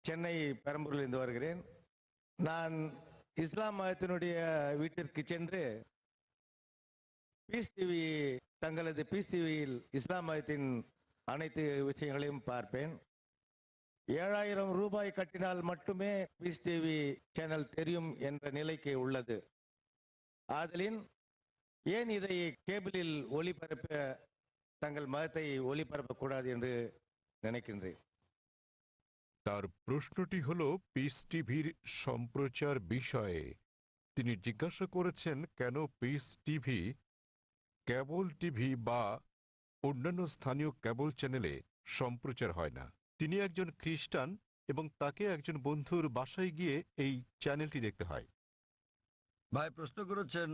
சென்னை பெரம்பூரிலிருந்து வருகிறேன். நான் இஸ்லாம் மதத்தினுடைய வீட்டிற்கு சென்று பீஸ் டிவி தங்களது பீஸ் டிவியில் இஸ்லாம் மதத்தின் அனைத்து விஷயங்களையும் பார்ப்பேன். 7,000 ரூபாய் கட்டினால் மட்டுமே பீஸ் டிவி சேனல் தெரியும் என்ற நிலைக்கு உள்ளது. ஆதலின் ஏன் இதை கேபிளில் ஒளிபரப்ப தங்கள் மதத்தை ஒளிபரப்பக்கூடாது என்று நினைக்கின்றேன். তার প্রশ্নটি হল পিস টিভির সম্প্রচার বিষয়ে। তিনি জিজ্ঞাসা করেছেন কেন পিস টিভি কেবল টিভি বা অন্যান্য স্থানীয় কেবল চ্যানেলে সম্প্রচার হয় না। তিনি একজন খ্রিস্টান এবং তাকে একজন বন্ধুর বাসায় গিয়ে এই চ্যানেলটি দেখতে হয়। ভাই প্রশ্ন করেছেন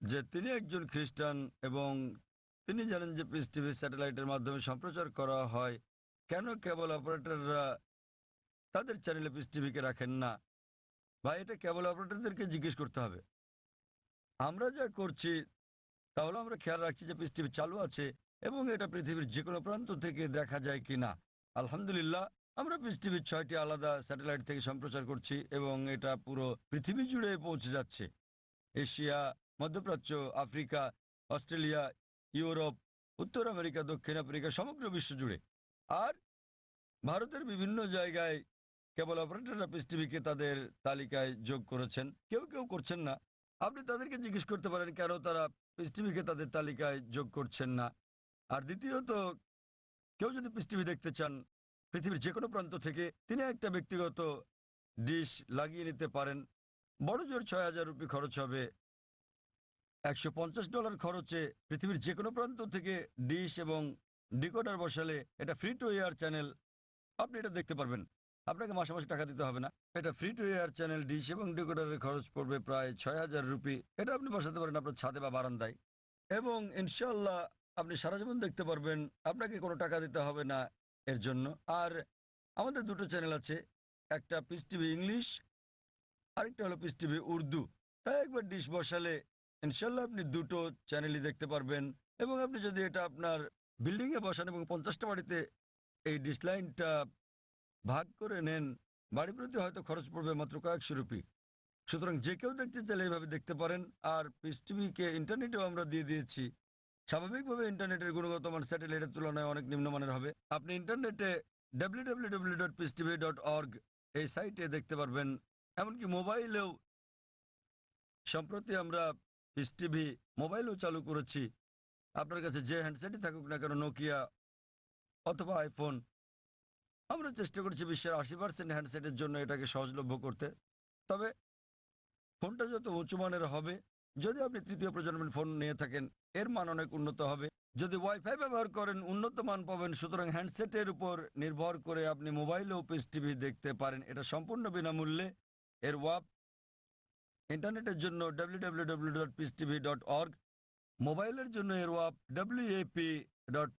যে তিনি একজন খ্রিস্টান এবং তিনি জানেন যে পিস টিভি স্যাটেলাইটের মাধ্যমে সম্প্রচার করা হয়, কেন কেবল অপারেটররা তাদের চ্যানেলে পিস টিভিকে রাখেন না? ভাই এটা কেবল অপারেটরদেরকে জিজ্ঞেস করতে হবে। আমরা যা করছি তাহলে আমরা খেয়াল রাখছি যে পিস টিভি চালু আছে এবং এটা পৃথিবীর যে কোনো প্রান্ত থেকে দেখা যায় কিনা। আলহামদুলিল্লাহ আমরা পিস টিভির 6টি আলাদা স্যাটেলাইট থেকে সম্প্রচার করছি এবং এটা পুরো পৃথিবী জুড়ে পৌঁছে যাচ্ছে। এশিয়া, মধ্যপ্রাচ্য, আফ্রিকা, অস্ট্রেলিয়া, ইউরোপ, উত্তর আমেরিকা, দক্ষিণ আফ্রিকা, সমগ্র বিশ্ব জুড়ে। আর ভারতের বিভিন্ন জায়গায় কেবল অপারেটররা পিস টিভিকে তাদের তালিকায় যোগ করেছেন, কেউ কেউ করছেন না। আপনি তাদেরকে জিজ্ঞেস করতে পারেন কেন তারা পিস টিভিকে তাদের তালিকায় যোগ করছেন না। আর দ্বিতীয়ত, কেউ যদি পিস টিভি দেখতে চান পৃথিবীর যে কোনো প্রান্ত থেকে, তিনি একটা ব্যক্তিগত ডিশ লাগিয়ে নিতে পারেন। বড় জোর 6,000 রুপি খরচ হবে। $150 খরচে পৃথিবীর যে কোনো প্রান্ত থেকে ডিশ এবং ডিকোডার বসালে এটা ফ্রি টু এয়ার চ্যানেল, আপনি এটা দেখতে পারবেন। আপনাকে মাসে মাসে টাকা দিতে হবে না। এটা free to air channel, dish এবং ডিকোডারের খরচ পড়বে প্রায় 6,000 রুপি। এটা আপনি বসাতে পারেন আপনার ছাদে বা বারান্দায় এবং ইনশাল্লাহ আপনি সারা জীবন দেখতে পারবেন। আপনাকে কোনো টাকা দিতে হবে না এর জন্য। আর আমাদের দুটো চ্যানেল আছে, একটা পিস টিভি ইংলিশ, আরেকটা হলো পিস টিভি উর্দু। তাই একবার ডিশ বসালে ইনশাল্লাহ আপনি দুটো চ্যানেলই দেখতে পারবেন। এবং আপনি যদি এটা আপনার বিল্ডিংয়ে বসান এবং 50টা বাড়িতে এই ডিশ লাইনটা ভাগ করে নেন, বাড়ি প্রতি হয়তো খরচ পড়বে মাত্র কয়েকশো রুপি। সুতরাং যে কেউ দেখতে চাইলে এইভাবে দেখতে পারেন। আর পিস টিভিকে ইন্টারনেটেও আমরা দিয়ে দিয়েছি। স্বাভাবিকভাবে ইন্টারনেটের গুণগত মান স্যাটেলাইটের তুলনায় অনেক নিম্নমানের হবে। আপনি ইন্টারনেটে www.peacetv.org এই সাইটে দেখতে পারবেন। এমনকি মোবাইলেও সম্প্রতি আমরা পিস টিভি মোবাইলেও চালু করেছি। আপনার কাছে যে হ্যান্ডসেটই থাকুক না কেন, নোকিয়া অথবা আইফোন, আমরা চেষ্টা করছি বিশ্বের 80% হ্যান্ডসেটের জন্য এটাকে সহজলভ্য করতে। তবে ফোনটা যত উঁচু মানের হবে, যদি আপনি তৃতীয় প্রজন্মের ফোন নিয়ে থাকেন এর মান অনেক উন্নত হবে। যদি ওয়াইফাই ব্যবহার করেন উন্নত মান পাবেন। সুতরাং হ্যান্ডসেটের উপর নির্ভর করে আপনি মোবাইলেও পিস টিভি দেখতে পারেন। এটা সম্পূর্ণ বিনামূল্যে। এর ওয়াপ ইন্টারনেটের জন্য www.peacetv.org, মোবাইলের জন্য এর ওয়াপ wap.org।